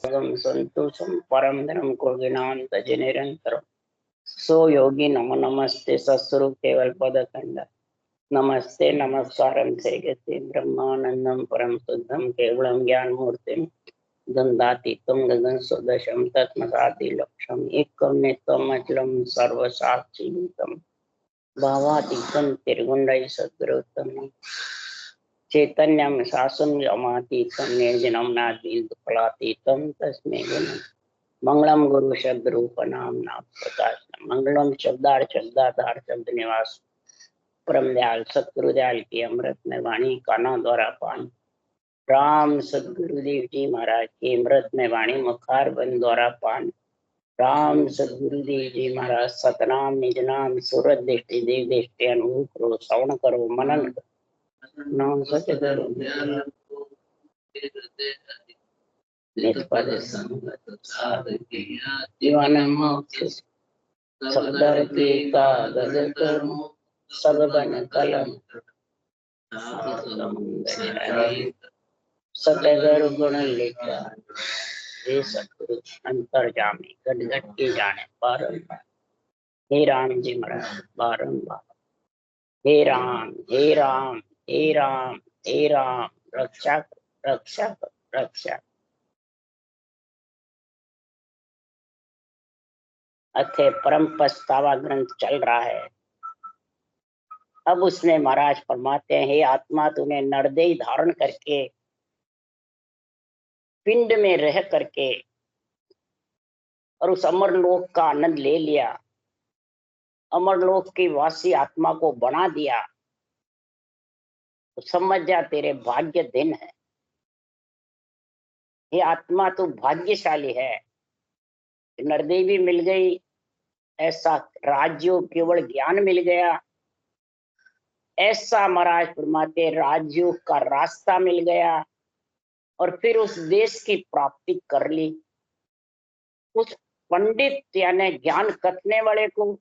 संतोषम परम धर्म को ज्ञान तज निरंतर सो योगी नमो नमस्ते सत्स्वरूप केवल पद खंड नमस्ते नमस्कारम से गति ब्रह्मानंदम परम शुद्धम केवलम ज्ञान मूर्ति गंधातीतम गगन सदशम तत्मसाति लक्ष्यम एकम नित्यम अचलम सर्व साक्षीतम भावातीतम त्रिगुंडै सद्गुरुतम चैतन्यम शासन अमातीतम निर्जनम नादीफलातीतम तस्मै गुणम् मंगलम गुरु शब्द रूप नाम नाम प्रकाश मंगलम शब्दार्थ शब्द निवास परम दयाल सतगुरु दयाल की अमृत में वाणी काना द्वारा पान राम सदगुरुदेव जी महाराज की अमृत में वाणी मुखार बंद द्वारा पान राम सदगुरुदेव जी महाराज सतनाम निज नाम सूरत दृष्टि देव दृष्टि अनुभव करो श्रवण करो मनन करो नाम सत्य करो निष्पद संगत साधकिया दीवाना मोक्ष सदर की कागज करो सब बन कलम सतगर गुण लिखा हे सतगुरु अंतर्जामी घट घट की जाने बारंबार हे राम जी महाराज बारंबार हे राम हे राम हे राम हे राम रक्षा रक्षा रक्षा। अथे परम पछतावा ग्रंथ चल रहा है। अब उसमें महाराज फरमाते हैं हे आत्मा तूने नरदेह धारण करके पिंड में रह करके और उस अमरलोक का आनंद ले लिया, अमरलोक की वासी आत्मा को बना दिया, तो समझ जा तेरे भाग्य दिन है। ये आत्मा तू भाग्यशाली है, नरदेह भी मिल गई, ऐसा राजयोग केवल ज्ञान मिल गया, ऐसा महाराज फरमाते राजयोग का रास्ता मिल गया, और फिर उस देश की प्राप्ति कर ली। उस पंडित यानी ज्ञान कथने वाले को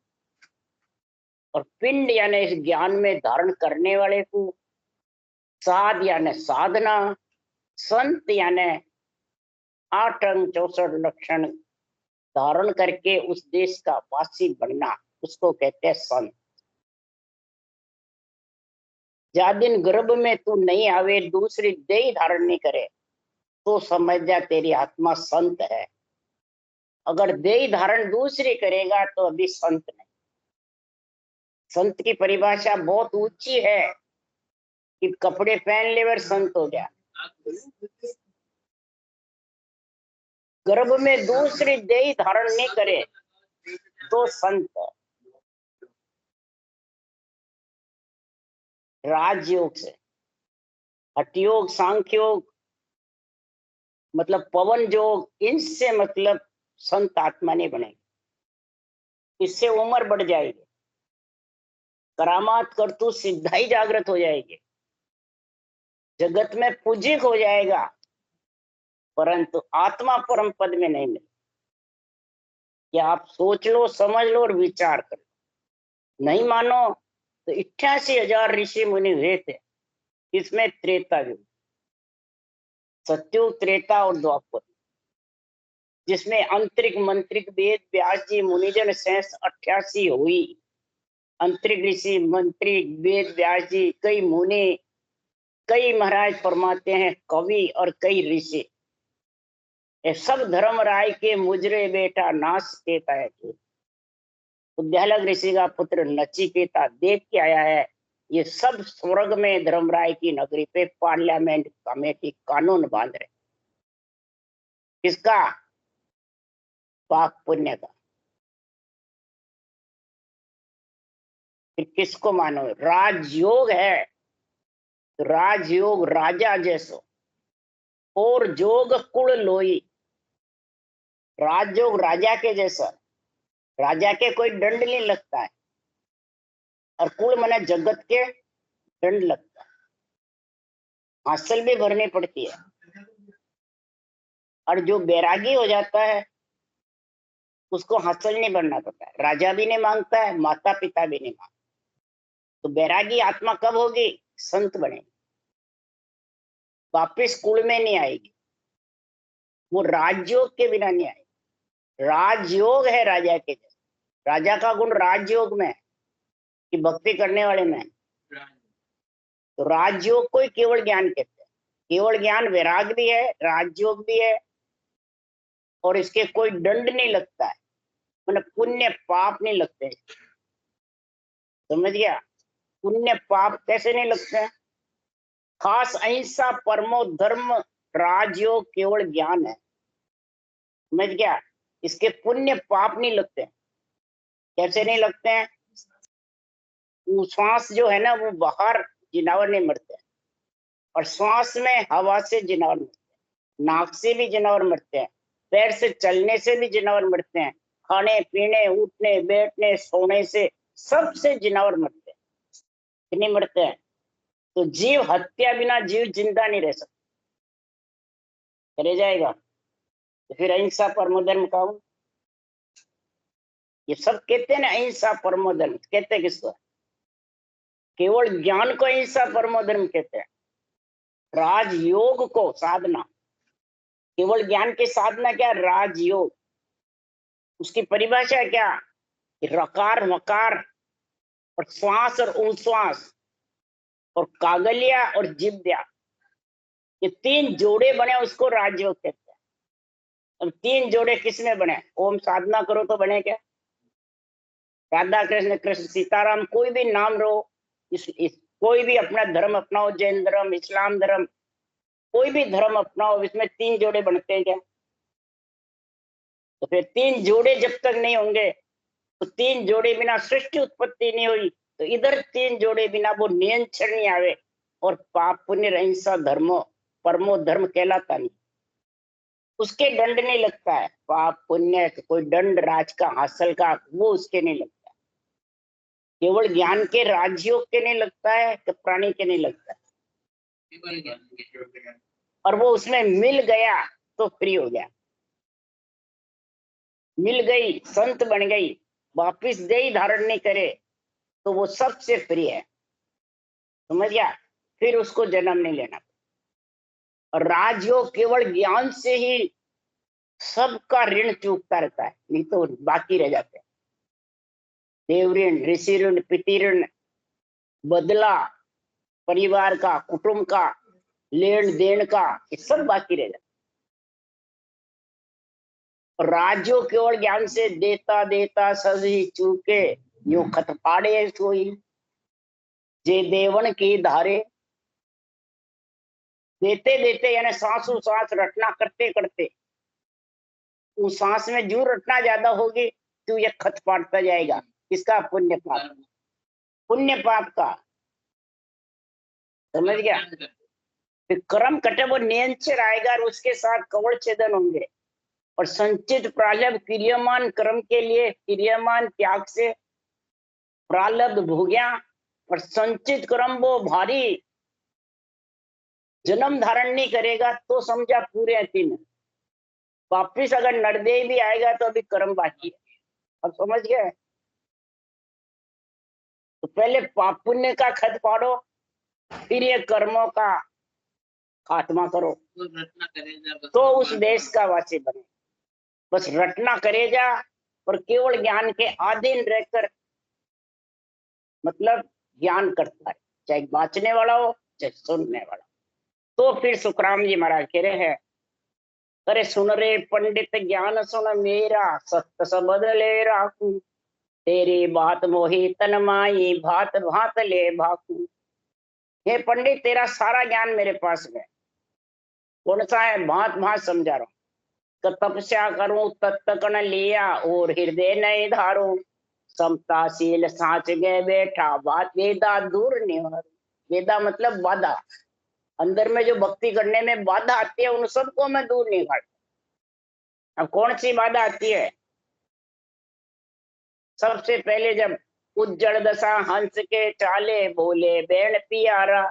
और पिंड यानी इस ज्ञान में धारण करने वाले को, साध यानी साधना, संत यानी 8 अंग 64 लक्षण धारण करके उस देश का वासी बनना, उसको कहते हैं संत। जा दिन गर्भ में तू नहीं आवे, दूसरी देह धारण नहीं करे, तो समझ जा तेरी आत्मा संत है। अगर देह धारण दूसरी करेगा तो अभी संत नहीं। संत की परिभाषा बहुत ऊंची है कि कपड़े पहन ले और संत हो गया। गर्भ में दूसरी देह धारण नहीं करे तो संत है। राजयोग से हठयोग सांख्योग मतलब पवन योग, इनसे मतलब संत आत्मा नहीं बनेगी। इससे उम्र बढ़ जाएगी, करामात कर तू सिद्धाई जागृत हो जाएगी, जगत में पूजिक हो जाएगा, परंतु आत्मा परम पद में नहीं मिले। क्या आप सोच लो, समझ लो और विचार करो। नहीं मानो तो 88,000 ऋषि मुनि हुए थे, इसमें त्रेता युग, सत्युग, त्रेता और द्वापर, जिसमें अंतरिक मंत्रिक वेद व्यास जी मुनिजन शेष 88 हुई। अंतरिक ऋषि मंत्री वेद व्यास जी, कई मुनि, कई महाराज फरमाते हैं कवि और कई ऋषि, ये सब धर्म राय के मुजरे बेटा नाश केता है। उद्यालक ऋषि का पुत्र नचिकेता देख के आया है, ये सब स्वर्ग में धर्मराय की नगरी पे पार्लियामेंट कमेटी कानून बांध रहे। किसका? पाप पुण्य का। फिर किसको मानो? राजयोग है तो राजयोग राजा जैसो और जोग कुल लोई। राजयोग राजा के जैसा, राजा के कोई दंड नहीं लगता है, और कुल मने जगत के दंड लगता है, हासिल भी भरनी पड़ती है। और जो बैरागी हो जाता है उसको हासिल नहीं भरना पड़ता है, राजा भी नहीं मांगता है, माता पिता भी नहीं मांगता। तो बैरागी आत्मा कब होगी? संत बनेगी, वापिस कुल में नहीं आएगी। वो राजयोग के बिना नहीं आएगी। राजयोग है राजा के जैसे। राजा का गुण राजयोग में है कि भक्ति करने वाले में है। तो राजयोग को ही केवल ज्ञान कहते हैं। केवल ज्ञान वैराग भी है, राजयोग भी है, और इसके कोई दंड नहीं लगता है, मतलब पुण्य पाप नहीं लगते। समझ गया? पुण्य पाप कैसे नहीं लगते हैं? खास अहिंसा परमो धर्म राजयोग केवल ज्ञान है। समझ गया? इसके पुण्य पाप नहीं लगते। कैसे नहीं लगते हैं? वो श्वास जो है ना, वो बाहर जिनावर नहीं मरते हैं, और श्वास में हवा से जिनावर मरते हैं, नाक से भी जिनावर मरते हैं, पैर से चलने से भी जिनावर मरते हैं, खाने पीने उठने बैठने सोने से सबसे जिनावर मरते हैं। नहीं मरते हैं? तो जीव हत्या बिना जीव जिंदा नहीं रह सकता, रह जाएगा। तो फिर अहिंसा परमो धर्म का हूं। ये सब कहते हैं ना अहिंसा परमो धर्म, कहते हैं किसको? केवल ज्ञान को अहिंसा परमो धर्म कहते हैं। राजयोग को साधना, केवल ज्ञान की साधना क्या? राजयोग। उसकी परिभाषा क्या? रकार मकार और श्वास और उश्वास और कागलिया और जिब्या, ये तीन जोड़े बने, उसको राजयोग कहते हैं। अब तीन जोड़े किसमें बने? ओम साधना करो तो बने क्या? राधा कृष्ण कृष्ण सीताराम कोई भी नाम लो, कोई भी अपना धर्म अपनाओ, जैन धर्म इस्लाम धर्म कोई भी धर्म अपनाओ, इसमें तीन जोड़े बनते हैं क्या? तो फिर तीन जोड़े जब तक नहीं होंगे, तो तीन जोड़े बिना सृष्टि उत्पत्ति नहीं हुई, तो इधर तीन जोड़े बिना वो नियंत्रण नहीं आवे, और पाप पुण्य अहिंसा धर्मो परमो धर्म कहलाता नहीं। उसके दंड नहीं लगता है, पाप पुण्य कोई दंड राज का हासिल का वो उसके नहीं लगता। केवल ज्ञान के राजयोग के नहीं लगता है कि प्राणी के नहीं लगता है। और वो उसमें मिल गया तो फ्री हो गया, मिल गई संत बन गई, वापिस देही धारण नहीं करे तो वो सबसे फ्री है। समझ गया? फिर उसको जन्म नहीं लेना। और राजयोग केवल ज्ञान से ही सबका ऋण चूकता रहता है, नहीं तो बाकी रह जाते हैं। देव ऋण, ऋषि ऋण, पितृ ऋण, बदला परिवार का, कुटुंब का, लेन देन का, ये सब बाकी रह जाता। राजो केवल ज्ञान से देता देता सजी चूके, यूं खत पाड़े सोई जे देवन की धारे। देते देते यानी सांसों सांस रटना करते करते, उस सांस में जो रटना ज्यादा होगी तो ये खत पाटता जाएगा। किसका? पुण्य पाप, पुण्य पाप का। समझ गया? फिर कर्म कटे वो नियंत्रण आएगा, और उसके साथ कवल छेदन होंगे, और संचित प्रारब्ध क्रियमान कर्म के लिए क्रियमान त्याग से प्रारब्ध भोग्या, और संचित कर्म वो भारी जन्म धारण नहीं करेगा तो समझा पूरे अंतिम। वापिस अगर नरदेह भी आएगा तो अभी कर्म बाकी है। अब समझ गए? तो पहले पाप पुण्य का खत पाड़ो, फिर ये कर्मों का खात्मा करो, तो उस देश का वासी बने। बस रटना करेगा और केवल ज्ञान के अधीन रहकर, मतलब ज्ञान करता है, चाहे बांचने वाला हो चाहे सुनने वाला। तो फिर सुखराम जी महाराज कह रहे हैं, अरे सुन रे पंडित ज्ञान सुन मेरा, सत्य सबद ले राखू, तेरी बात मोही तन माई, भात भात ले भाकू। हे पंडित, तेरा सारा ज्ञान मेरे पास है। कौन सा है? भात भात समझा रहा हूँ। तपस्या करूं तत्कन लिया, और हृदय नहीं धारू, समताशील साच गए बैठा, बात वेदा दूर निवार। वेदा मतलब बाधा, अंदर में जो भक्ति करने में बाधा आती है उन सबको मैं दूर नहीं काटता। अब कौन सी बाधा आती है? सबसे पहले जब उज्जड़ दशा हंस के चाले, बोले बैण पियारा,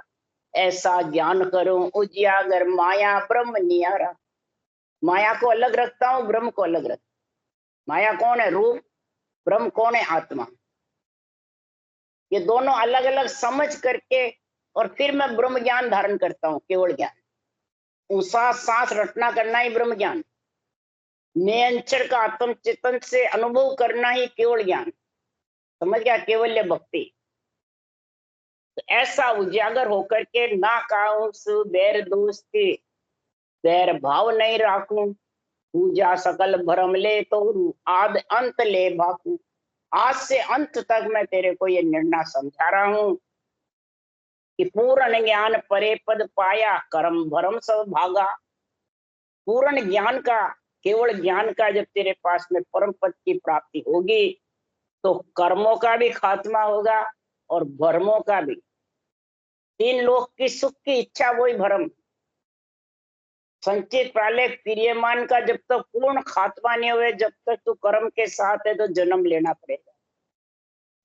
ऐसा ज्ञान करूं उजियागर, माया ब्रह्म नियारा। माया को अलग रखता हूं, ब्रह्म को अलग रखता हूं। माया कौन है? रूप। ब्रह्म कौन है? आत्मा। ये दोनों अलग अलग समझ करके, और फिर मैं ब्रह्म ज्ञान धारण करता हूँ, केवल ज्ञान। सांस सांस रटना करना ही ब्रह्म ज्ञान। मैं अक्षर का आत्म चेतन से अनुभव करना ही केवल ज्ञान, समझ गया, केवल्य भक्ति। तो ऐसा उजागर होकर के ना काऊ सु बैर दोस्ती, बैर भाव नहीं राखूं, पूजा सकल भरम ले तो आद अंत ले भाकू। आज से अंत तक मैं तेरे को ये निर्णय समझा रहा हूं कि पूर्ण ज्ञान परे पद पाया, कर्म भरम सब भागा। पूर्ण ज्ञान का, केवल ज्ञान का जब तेरे पास में परम पद की प्राप्ति होगी तो कर्मों का भी खात्मा होगा और भरमों का भी। तीन लोक की सुख की इच्छा वही भरम। संचित प्रालय प्रियमान का जब तक पूर्ण खात्मा नहीं हुए, जब तक तू कर्म के साथ है तो जन्म लेना पड़ेगा।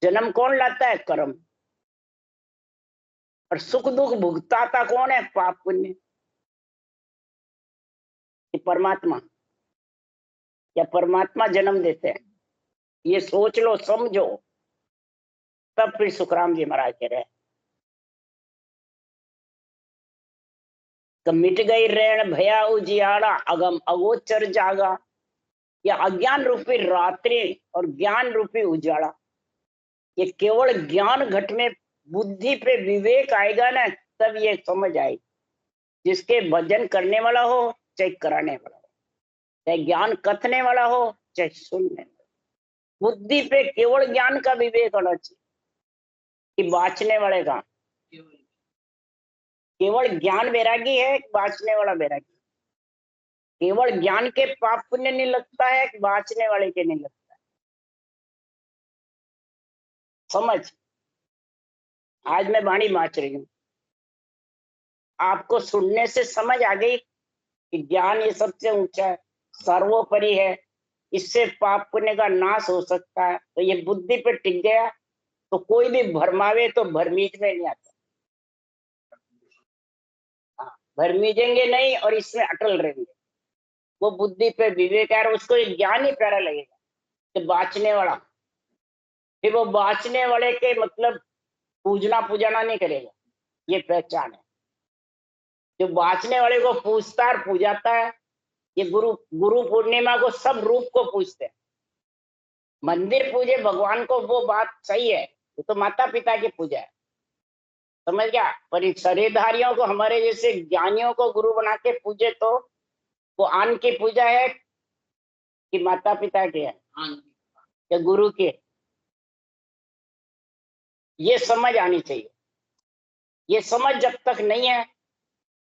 जन्म कौन लाता है? कर्म। और सुख दुख भुगताता कौन है? पाप पुण्य। परमात्मा, या परमात्मा जन्म देते हैं? ये सोच लो, समझो, तब फिर सुखराम जी महाराज कह रहे तो मिट गई रैन भया उजियाड़ा, अगम अगोचर जागा। या अज्ञान रूपी रात्रि और ज्ञान रूपी उजाड़ा, ये केवल ज्ञान घट में बुद्धि पे विवेक आएगा ना, तब ये समझ आएगी। जिसके भजन करने वाला हो चाहे कराने वाला हो, चाहे ज्ञान कथने वाला हो चाहे सुनने वाला, बुद्धि पे केवल ज्ञान का विवेक होना चाहिए कि बाँचने वाले का। केवल ज्ञान वैरागी है, बाँचने वाला वैरागी। केवल ज्ञान के पाप पुण्य नहीं लगता है, बाँचने वाले के नहीं लगता है। समझ, आज मैं वाणी बाँच रही हूँ, आपको सुनने से समझ आ गई कि ज्ञान ये सबसे ऊंचा है, सर्वोपरि है, इससे पाप पुण्य का नाश हो सकता है। तो ये बुद्धि पे टिक गया तो कोई भी भरमावे तो भरमीज में नहीं आता। हाँ, भरमीजेंगे नहीं और इसमें अटल रहेंगे। वो बुद्धि पे विवेक है, उसको ये ज्ञान ही प्यारा लगेगा कि बाँचने वाला। फिर वो बाँचने वाले के मतलब पूजना पूजाना नहीं करेगा, ये पहचान है। जो बाँचने वाले को पूजता और पूजाता है, ये गुरु गुरु पूर्णिमा को सब रूप को पूजते हैं। मंदिर पूजे भगवान को, वो बात सही है, वो तो माता पिता की पूजा है, समझ गया। पर शरीरधारियों को, हमारे जैसे ज्ञानियों को गुरु बना के पूजे तो वो आन की पूजा है कि माता पिता की है या गुरु की? ये समझ आनी चाहिए। ये समझ जब तक नहीं है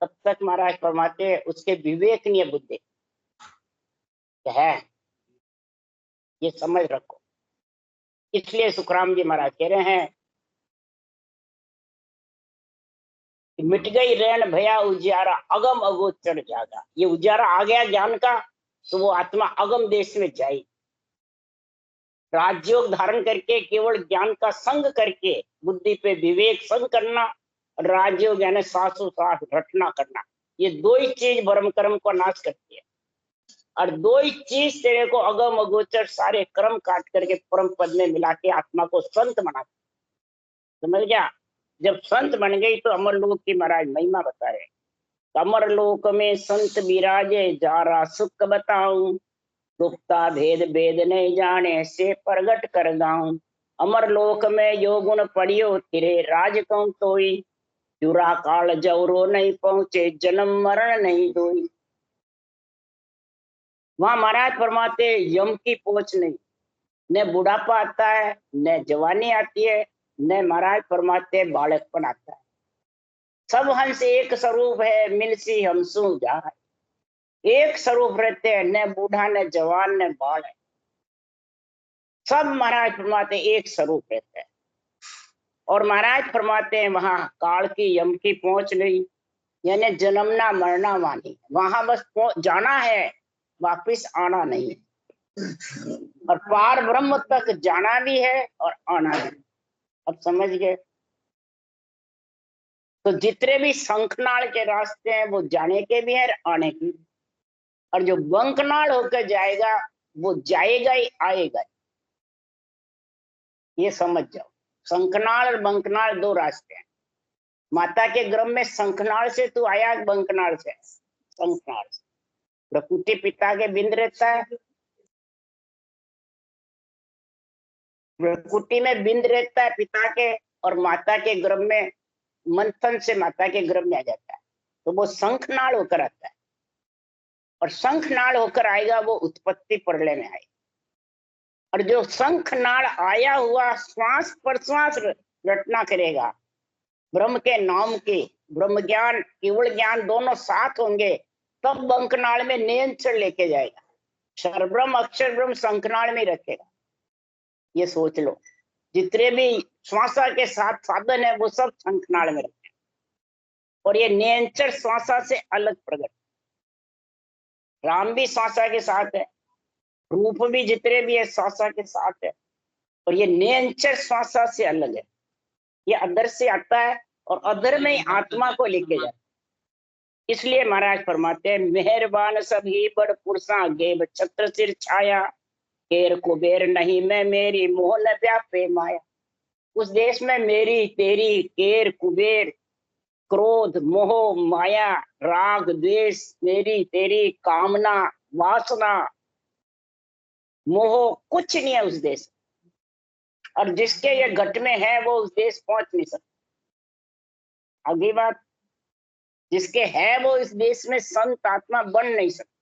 तब तक महाराज फरमाते हैं उसके विवेक नहीं है, बुद्धि है, ये समझ रखो। इसलिए सुखराम जी महाराज कह रहे हैं कि मिट गई रैन भया उजियारा, अगम अगोचर जागा। ये उजारा आ गया ज्ञान का तो वो आत्मा अगम देश में जाएगी। राजयोग धारण करके केवल ज्ञान का संग करके बुद्धि पे विवेक संग करना, राजयोग यानी सासोसास रटना करना, ये दो ही चीज भरम कर्म को नाश करती है। और दो ही चीज तेरे को अगम अगोचर सारे कर्म काट करके परम पद में मिला के आत्मा को संत बनाती, समझ गया। जब संत बन गई तो अमर लोक की महाराज महिमा बता रहे, अमर लोक में संत विराजे, जारा सुख बताऊं, गुप्ता भेद भेद नहीं जाने, से प्रगट कर गाऊं। अमर लोक में यो गुण पढ़ियो, तिरे राज कहूं तोई, जुरा काल जौरो नहीं पहुंचे, जन्म मरण नहीं दोई। वहां महाराज फरमाते यम की पहुंच नहीं, न बुढ़ापा आता है, न जवानी आती है, न महाराज फरमाते बालकपन आता है। सब हंस एक स्वरूप है, मिलसी हमसू जा, एक स्वरूप रहते हैं, न बूढ़ा न जवान न बाल है। सब महाराज फरमाते एक स्वरूप रहते हैं। और महाराज फरमाते हैं वहां काल की यम की पहुंच नहीं, यानी जन्मना मरना वानी, वहां बस जाना है, वापिस आना नहीं। और पार ब्रह्म तक जाना भी है और आना भी। अब समझ गए? तो जितने भी शंखनाल के रास्ते हैं वो जाने के भी है आने की, और जो बंकनाल होकर जाएगा वो जाएगा ही आएगा। ये समझ जाओ, शंखनाल और बंकनाल दो रास्ते हैं। माता के गर्भ में शंखनाल से तू आया, बंकनाल से, शंखनाल से। प्रकृति पिता के बिंद रहता है, प्रकृति में बिंद रहता है पिता के, और माता के गर्भ में मंथन से माता के गर्भ में आ जाता है, तो वो शंखनाल होकर आता है, और शंखनाल होकर आएगा वो उत्पत्ति प्रलय में आएगा। और जो शंखनाल आया हुआ श्वास प्रश्वास रटना करेगा, ब्रह्म के नाम के, ब्रह्म ज्ञान केवल ज्ञान दोनों साथ होंगे, तब बंकनाल में नियंत्रण लेके जाएगा। क्षरब्रह्म अक्षर ब्रह्म शंखनाल में रखेगा। ये सोच लो, जितने भी श्वासा के साथ साधन है वो सब शंखनाल में रखे, और ये नियंत्रण श्वासा से अलग प्रकट। राम भी श्वासा के साथ है, रूप भी जितने भी है श्वासा के साथ है, और ये नियंत्रण श्वासा से अलग है। ये अदर से आता है और अदर में ही आत्मा को लेके जाता है। इसलिए महाराज फरमाते हैं, मेहरबान सभी बड़ पुरुषा गेब छत्र सिर छाया, केर कुबेर नहीं मैं मेरी मोह न व्यापे माया। उस देश में मेरी तेरी केर कुबेर क्रोध मोह माया राग द्वेष मेरी तेरी कामना वासना मोह कुछ नहीं है उस देश, और जिसके ये घट में है वो उस देश पहुंच नहीं सकता। अगली बात, जिसके है वो इस देश में संत आत्मा बन नहीं सकता,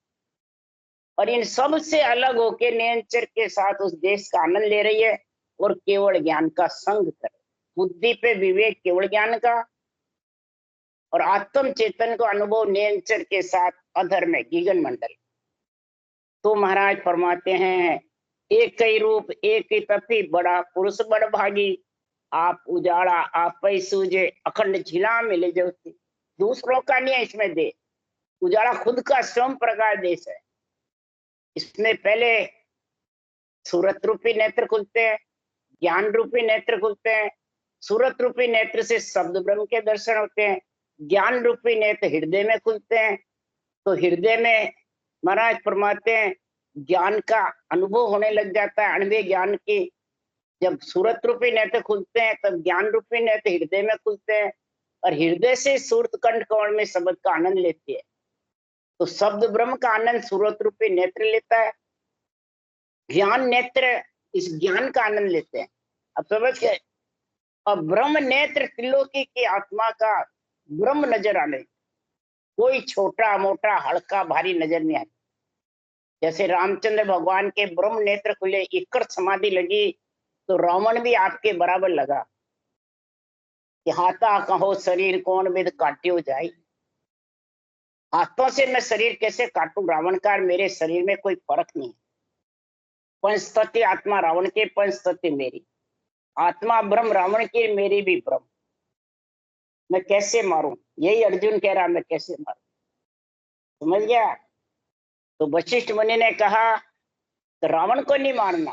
और इन सब से अलग होके नियंत्रण के साथ उस देश का आनंद ले रही है, और केवल ज्ञान का संग कर, बुद्धि पे विवेक केवल ज्ञान का, और आत्म चेतन को अनुभव नियंत्रण के साथ अधर में गीगन मंडल। तो महाराज फरमाते हैं, एक ही रूप एक ही तपी बड़ा पुरुष बड़ भागी, आप उजाड़ा आप ही सूझे अखंड झिला मिले ज्योति। दूसरों का नहीं है इसमें दे, उजाड़ा खुद का स्वयं प्रकाश देश है। इसमें पहले सूरत रूपी नेत्र खुलते हैं, ज्ञान रूपी नेत्र खुलते हैं। सूरत रूपी नेत्र से शब्द ब्रह्म के दर्शन होते हैं, ज्ञान रूपी नेत्र हृदय में खुलते हैं। तो हृदय में महाराज फरमाते हैं ज्ञान का अनुभव होने लग जाता है, अणुवे ज्ञान की। जब सूरत रूपी नेत्र खुलते हैं तब ज्ञान रूपी नेत्र हृदय में खुलते हैं, और हृदय से सूरत कंठ कमल में शब्द का आनंद लेती है। तो शब्द ब्रह्म का आनंद सूरत रूपी नेत्र लेता है, ज्ञान नेत्र इस ज्ञान का आनंद लेते हैं। अब समझ गए। अब ब्रह्म नेत्र त्रिलोकी की आत्मा का ब्रह्म नजर आने, कोई छोटा मोटा हल्का भारी नजर नहीं आता। जैसे रामचंद्र भगवान के ब्रह्म नेत्र खुले, एकड़ समाधि लगी, तो रावण भी आपके बराबर लगा कि हाथा कहो शरीर कौन विद काट्यो जाए। हाथों से मैं शरीर कैसे काटूं, रावण का मेरे शरीर में कोई फर्क नहीं। पंचतत्व आत्मा रावण के, पंचतत्व मेरी आत्मा ब्रह्म रावण की, मेरी भी ब्रह्म। मैं कैसे मारूं, यही अर्जुन कह रहा, मैं कैसे मारूं। समझ गया। तो वशिष्ठ मुनि ने कहा तो रावण को नहीं मारना,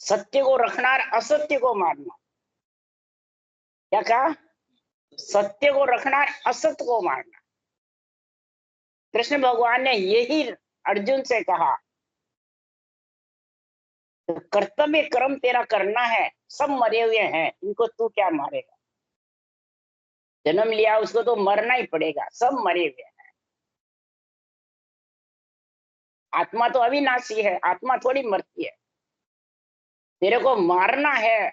सत्य को रखना, असत्य को मारना। क्या कहा? सत्य को रखना, असत्य को मारना। कृष्ण भगवान ने यही अर्जुन से कहा, तो कर्तव्य कर्म तेरा करना है, सब मरे हुए हैं, इनको तू क्या मारेगा। जन्म लिया उसको तो मरना ही पड़ेगा, सब मरे हुए हैं। आत्मा तो अविनाशी है, आत्मा थोड़ी मरती है। तेरे को मारना है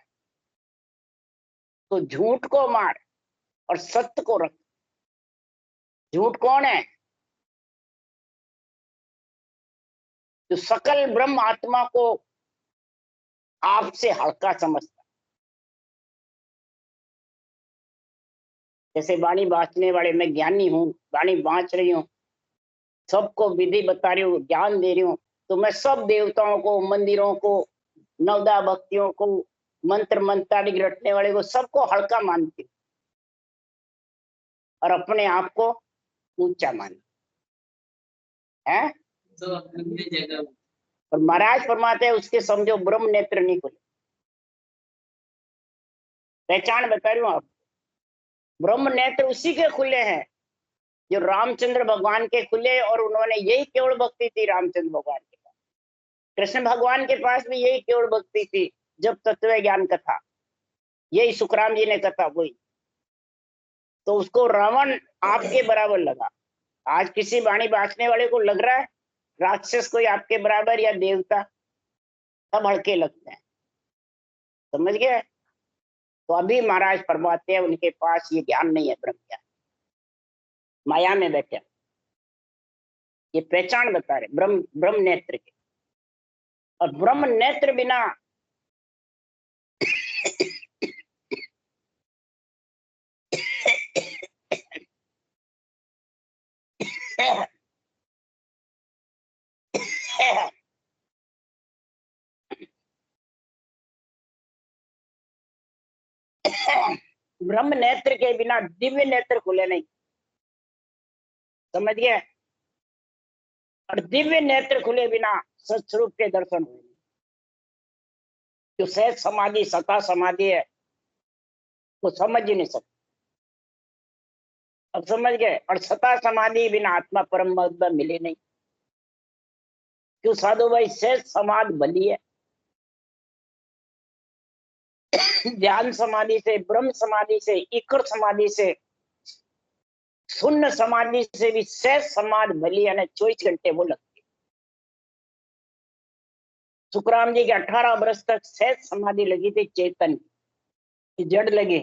तो झूठ को मार और सत्य को रख। झूठ कौन है? जो सकल ब्रह्म आत्मा को आपसे हल्का समझता। जैसे वाणी बांचने वाले, मैं ज्ञानी हूँ, वाणी बांच रही हूँ, सबको विधि बता रही हूँ, ज्ञान दे रही हूँ, तो मैं सब देवताओं को, मंदिरों को, नवदा भक्तियों को, मंत्र मंत्रादि रटने वाले को, सबको हल्का मानती हूँ, और अपने आप को ऊंचा मानती है। तो अपनी जगह। और महाराज फरमाते हैं उसके समझो ब्रह्म नेत्र नहीं खुले। पहचान बता रही हूँ आप, ब्रह्म नेत्र उसी के खुले हैं जो रामचंद्र भगवान के खुले, और उन्होंने यही केवल भक्ति थी रामचंद्र भगवान के पास। कृष्ण भगवान के पास भी यही केवल भक्ति थी जब तत्व ज्ञान कथा, यही सुखराम जी ने कथा वही। तो उसको रावण आपके बराबर लगा, आज किसी वाणी बांटने वाले को लग रहा है राक्षस कोई आपके बराबर या देवता, सब हड़के लगते हैं, समझ गए। तो अभी महाराज फरमाते हैं उनके पास ये ज्ञान नहीं है, ब्रह्म ज्ञान, माया में बैठे, ये पहचान बता रहे ब्रह्म, ब्रह्म नेत्र की। और ब्रह्म नेत्र बिना ब्रह्म नेत्र के बिना दिव्य नेत्र खुले नहीं, समझ गए। और दिव्य नेत्र खुले बिना सत्स्वरूप के दर्शन हुए। जो सहज समाधि सता समाधि है वो समझ ही नहीं सकते, अब समझ गए। और सता समाधि बिना आत्मा परम मत मिले नहीं। क्यों साधु भाई, सहज समाधि भली है, ध्यान समाधि से, ब्रह्म समाधि से, इकर समाधि से, शून्य समाधि से भी सहज समाधि भली है, 24 घंटे वो लगती है। सुखराम जी के 18 वर्ष तक सहज समाधि लगी थी, चेतन की, जड़ लगी।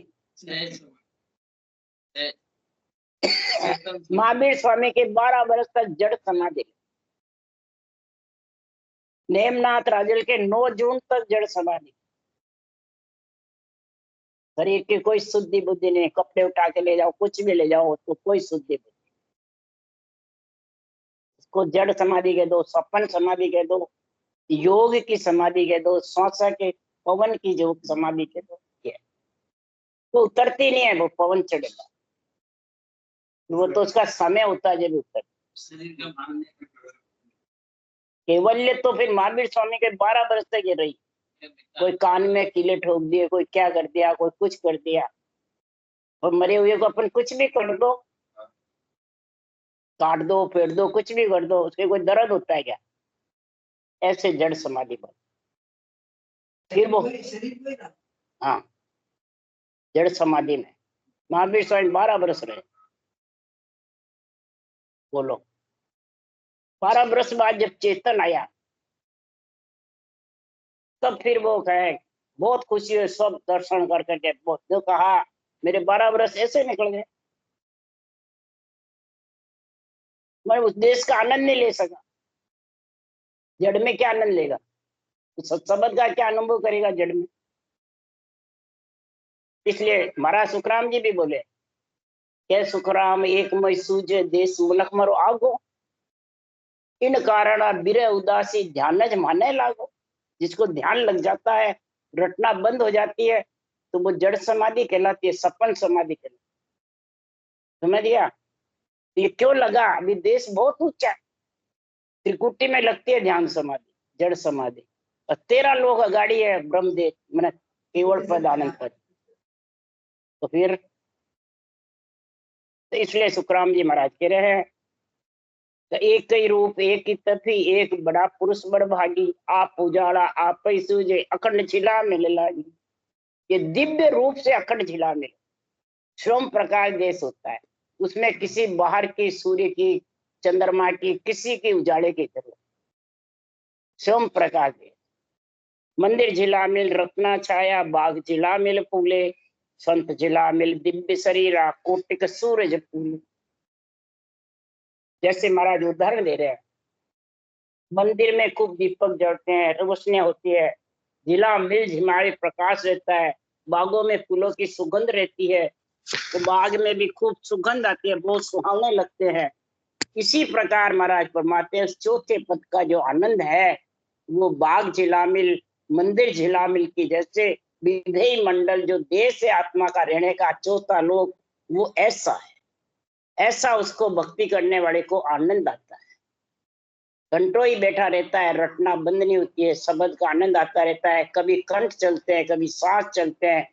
महावीर स्वामी के 12 वर्ष तक जड़ समाधि, नेमनाथ राजल के 9 जून तक जड़ समाधि। शरीर की कोई शुद्धि बुद्धि नहीं, कपड़े उठा के ले जाओ, कुछ भी ले जाओ, तो कोई शुद्धि बुद्धि, उसको जड़ समाधि कह दो, सपन समाधि कह दो, योग की समाधि कह दो, श्वासा के पवन की जो समाधि कह दो, वो उतरती नहीं है, वो पवन चढ़ेगा, वो तो उसका समय होता है जब उतर। केवल्य तो फिर महावीर स्वामी के 12 वर्ष तक ये रही। कोई कान में कीले ठोक दिए, कोई क्या कर दिया, कोई कुछ कर दिया, और मरे हुए को अपन कुछ भी कर दो, काट दो, फेर दो, कुछ भी कर दो, उसके कोई दर्द होता है क्या? ऐसे जड़ समाधि पर फिर वो, हाँ, जड़ समाधि में महावीर स्वामी 12 वर्ष रहे। बोलो, 12 वर्ष बाद जब चेतन आया तब फिर वो कहे बहुत खुशी हुई, सब दर्शन कर करके जो कहा मेरे 12 वर्ष ऐसे निकल गए, मैं उस देश का आनंद नहीं ले सका। जड़ में क्या आनंद लेगा, सत्संग का क्या अनुभव करेगा जड़ में? इसलिए महाराज सुखराम जी भी बोले, क्या सुखराम एक मई सूझे देश मुलक मरो आगो, इन कारण बिरह उदासी ध्यान ज माने लागो। जिसको ध्यान लग जाता है, रटना बंद हो जाती है, तो वो जड़ समाधि कहलाती है, सपन समाधि कहलाती है, समझ गया। ये क्यों लगा, अभी देश बहुत ऊंचा है, त्रिकुटी में लगती है ध्यान समाधि, जड़ समाधि, और 13 लोग अगाड़ी है ब्रह्मदेव, मैंने केवल पद आनंद पद। तो फिर तो इसलिए सुखराम जी महाराज कह रहे हैं, तो एक ही रूप एक ही तथी, एक बड़ा पुरुष बड़ भागी, आप उजाड़ा आप ही सूझे अखंड छिला मिल लागी। ये दिव्य रूप से अखंड छिला मिले, स्वयं प्रकाश देश होता है, उसमें किसी बाहर की सूर्य की, चंद्रमा की, किसी की उजाड़े की जरूरत, स्वयं प्रकाश देश। मंदिर झिला मिल रत्ना छाया, बाग झिला मिल फूले, संत झिला मिल दिव्य शरीरा, कोटिक सूरज फूले। जैसे महाराज उदाहरण दे रहे हैं, मंदिर में खूब दीपक जलते हैं, रोशनी होती है, झिला मिल झिमारे प्रकाश रहता है, बागों में फूलों की सुगंध रहती है, तो बाग में भी खूब सुगंध आती है, बहुत सुहावने लगते हैं। इसी प्रकार महाराज फरमाते हैं, चौथे पद का जो आनंद है वो बाग झिलामिल, मंदिर झिलामिल की जैसे विधेय मंडल, जो देश है आत्मा का रहने का चौथा लोक, वो ऐसा है, ऐसा उसको भक्ति करने वाले को आनंद आता है। घंटों ही बैठा रहता है, रटना बंद नहीं होती है, शब्द का आनंद आता रहता है, कभी कंठ चलते हैं, कभी सांस चलते हैं,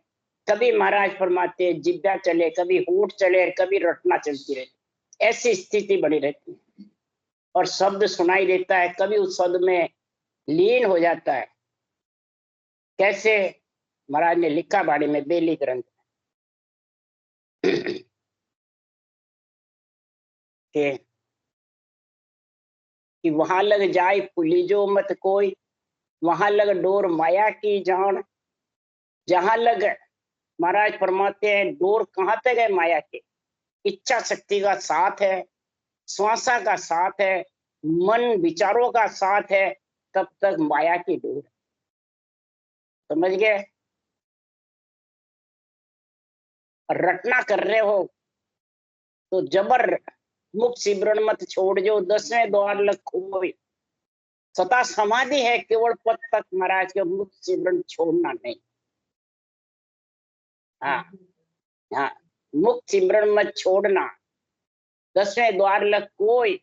कभी महाराज फरमाते हैं जिब्या चले, कभी होंठ चले, कभी रटना चलती रहती, ऐसी स्थिति बनी रहती है। और शब्द सुनाई देता है, कभी उस शब्द में लीन हो जाता है। कैसे महाराज ने लिखा बाड़ी में, बेली ग्रंथ के कि वहां लग जाए पुलिजो मत कोई, वहां लग डोर माया की जान। जहां लग, महाराज फरमाते हैं, डोर कहाँ तक है माया के? इच्छा शक्ति का साथ है, श्वासा का साथ है, मन विचारों का साथ है, तब तक माया की डोर। समझ गए? रटना कर रहे हो तो जबर मुख सिमरन मत छोड़ जो, 10वें द्वार लग खोई। सता समाधि है केवल पद तक महाराज के, मुख सिमरन छोड़ना नहीं। हाँ हाँ, मुख सिमरन मत छोड़ना। 10वें द्वार लग कोई,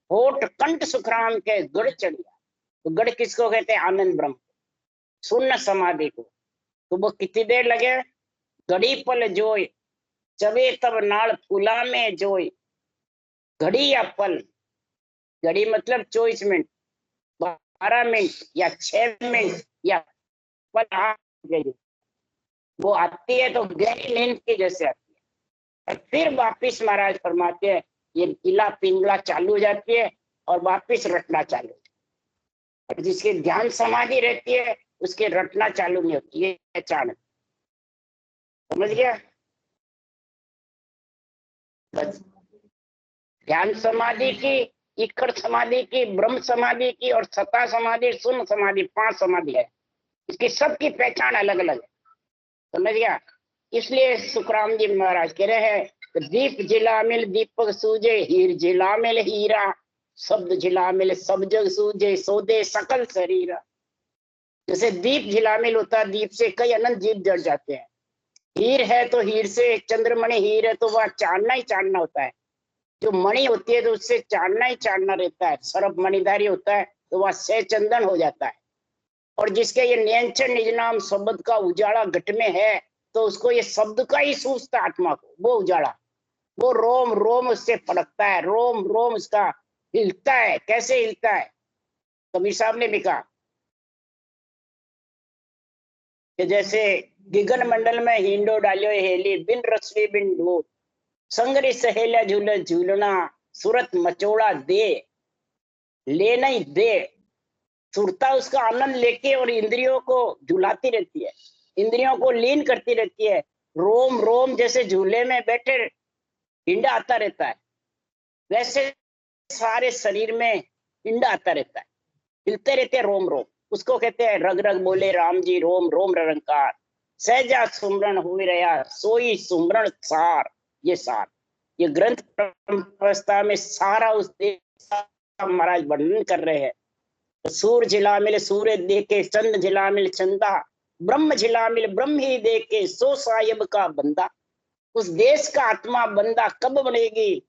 होठ कंठ सुखराम के गढ़ चढ़ गया। तो गढ़ किसको कहते हैं? आनंद ब्रह्म, शून्य समाधि को। तो वो कितनी देर लगे? घड़ी पल जोय, चवे तब नाल फूला में जोय। घड़ी या पल, घड़ी मतलब 24 मिनट, 12 मिनट या 6 मिनट या पल आ गई, वो आती है तो गहरी नींद की जैसे आती है। और फिर वापिस महाराज फरमाते हैं ये किला पिंगला चालू हो जाती है और वापिस रटना चालू। और जिसके ध्यान समाधि रहती है उसके रटना चालू नहीं होती है अचानक। समझ गया? बस ध्यान समाधि की, इखड़ समाधि की, ब्रह्म समाधि की और सता समाधि, शून्य समाधि, 5 समाधि है। इसकी सबकी पहचान अलग अलग है। समझ गया? इसलिए सुखराम जी महाराज कह रहे हैं, दीप जिलामिल दीपक सूझे, हीर जिलामिल हीरा, शब्द जिलामिल सब जग सूझे, सौदे सकल शरीरा। जैसे दीप जिलामिल होता है, दीप से कई अनंत जीव जड़ जाते हैं। हीर है तो हीर से, चंद्रमणि हीर है तो वह चांदना ही चांदना होता है। जो मणि होती है तो उससे चांदना ही चांदना रहता है। सर्प मणिधारी होता है तो वह सह चंदन हो जाता है। और जिसके ये नियंत्रण निज नाम शब्द का उजाला घट में है, तो उसको ये शब्द का ही सूझता आत्मा को, वो उजाला, वो रोम रोम उससे फड़कता है, रोम रोम उसका हिलता है। कैसे हिलता है? कबीर साहब ने भी कहा कि जैसे गिगन मंडल में हिंडो डालियो हेली, बिन रसवी बिन ढोल, संगरी सहेला झूल झूलना, सूरत मचोड़ा दे ले नहीं दे। सुरता उसका आनंद लेके और इंद्रियों को झुलाती रहती है, इंद्रियों को लीन करती रहती है। रोम रोम जैसे झूले में बैठे हिंडा आता रहता है, वैसे सारे शरीर में हिंडा आता रहता है, हिलते रहते हैं रोम रोम। उसको कहते हैं रग रग बोले राम जी रोम रोम रंकार, सहजा सुमरन हो रहा सोई सुमरन सार। ये सार, ये ग्रंथ अवस्था में सारा उस देश का महाराज वर्णन कर रहे हैं। सूर झिला मिल सूर्य देखे, चंद झिला मिल चंदा, ब्रह्म झिला मिल ब्रह्म ही देखे, सो साहिब का बंदा। उस देश का आत्मा बंदा कब बनेगी?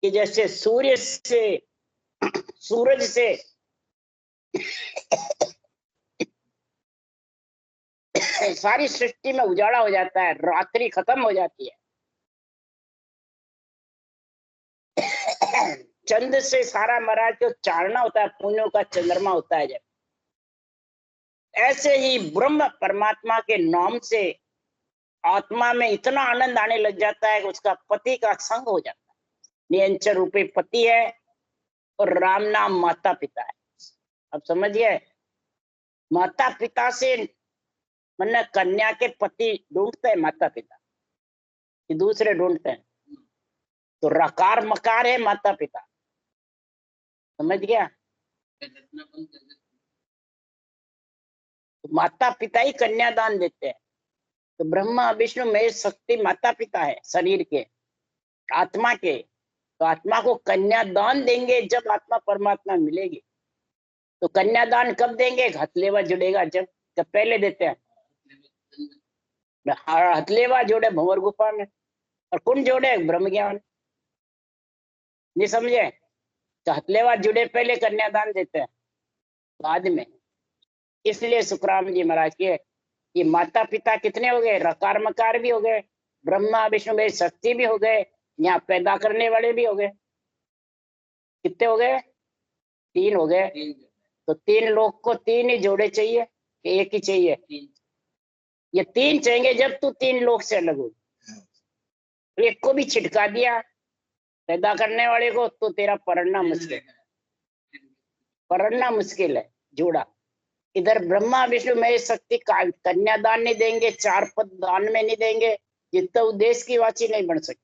कि जैसे सूर्य से, सूरज से सारी सृष्टि में उजाला हो जाता है, रात्रि खत्म हो जाती है। चंद्र से सारा महाराज जो चारणा होता है, पुण्यों का चंद्रमा होता है जब, ऐसे ही ब्रह्म परमात्मा के नाम से आत्मा में इतना आनंद आने लग जाता है कि उसका पति का संग हो जाता है। नियंचर रूपी पति है और राम नाम माता पिता है। अब समझिए, माता पिता से मतलब कन्या के पति ढूंढते हैं माता पिता, कि दूसरे ढूंढते हैं। तो रकार मकार है माता पिता। समझ गया? तो माता पिता ही कन्यादान देते हैं। तो ब्रह्मा विष्णु महेश शक्ति माता पिता है शरीर के, आत्मा के। तो आत्मा को कन्यादान देंगे जब आत्मा परमात्मा मिलेगी। तो कन्यादान कब देंगे? हथलेवा जुड़ेगा जब पहले देते हैं। हथलेवा जोड़े भंवर गुफा में, और कौन जोड़े? ब्रह्म ज्ञान। नहीं समझे? तो हथलेवा जुड़े पहले, कन्यादान देते हैं बाद में। इसलिए सुखराम जी महाराज के ये माता पिता कितने हो गए? रकार मकार भी हो गए, ब्रह्मा विष्णु महेश शक्ति भी हो गए, यहाँ पैदा करने वाले भी हो गए। कितने हो गए? 3 हो गए। तो 3 लोग को 3 ही जोड़े चाहिए कि एक ही चाहिए? ये 3 चाहिए जब तू 3 लोग से अलग हो। एक को भी छिटका दिया पैदा करने वाले को, तो तेरा परिणाम मुश्किल। पढ़ना मुश्किल है जोड़ा। इधर ब्रह्मा विष्णु महेश शक्ति कन्यादान नहीं देंगे, 4 पद दान में नहीं देंगे, जितना उद्देश्य की वाची नहीं बन सकती।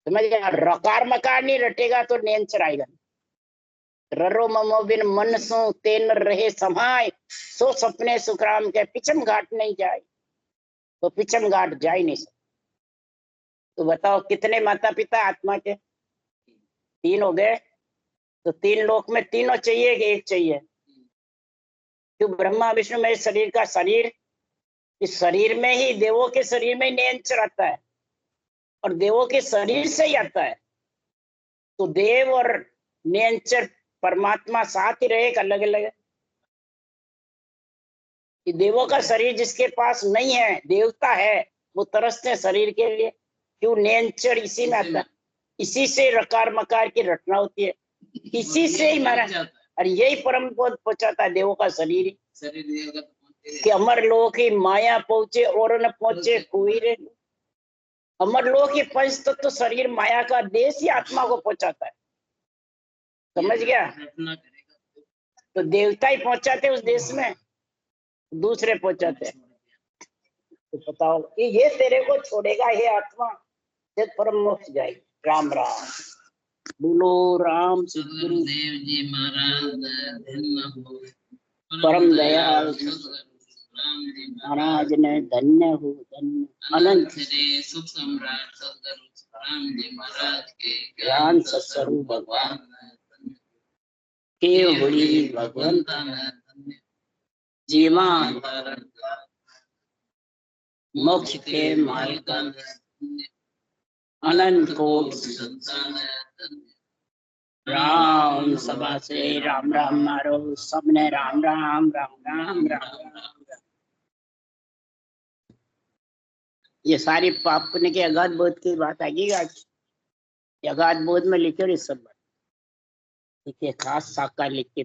समझ गया? रकार मकार नहीं रटेगा तो नेंचर आएगा। ररो ममो बिन मन सो तेन रहे समाय, सो सपने सुखराम के पिछम घाट नहीं जाए। तो पिछम घाट जा ही नहीं सकते। तो बताओ कितने माता पिता आत्मा के? 3 हो गए। तो 3 लोक में तीनों चाहिए कि एक चाहिए? क्यों? ब्रह्मा विष्णु में शरीर का शरीर, इस शरीर में ही देवों के शरीर में नेंचर आता है और देवों के शरीर से ही आता है। तो देव और नेंचर परमात्मा साथ ही रहे, अलग अलग है। देवों का शरीर जिसके पास नहीं है, देवता है, वो तरसते हैं शरीर के लिए। क्यों? नेंचर इसी में आता है। इसी से रकार मकार की रचना होती है, इसी से ही मारा। और यही परम पद पहुंचाता है देवों का शरीर कि अमर लोक की माया पहुंचे और न पहुंचे कोई रे। अमर लोक की पंच तत्व तो शरीर माया का देश ही आत्मा को पहुंचाता है। समझ गया? तो देवता ही पहुंचाते उस देश में, दूसरे पहुंचाते हैं। तो बताओ कि ये तेरे को छोड़ेगा, ये आत्मा जब परम मोक्ष जाएगी। राम राम बोलो। राम सतगुरु देव जी महाराज परम दयाल महाराज ने धन्य हो, धन्य अनंत सुख सम्राट सदगुरु राम जी महाराज के ज्ञान सत्स्वरूप भगवान के बड़ी भगवंत जीवन मोक्ष के मार्ग अनंत कोट राम सभा से राम राम मारो सबने। राम राम राम राम राम राम। ये सारी पाप पुण्य के अगाध बोध की बात आएगी आज। अगाध बोध में लिखे और ये सब बात देखिए, खास साकार लिखे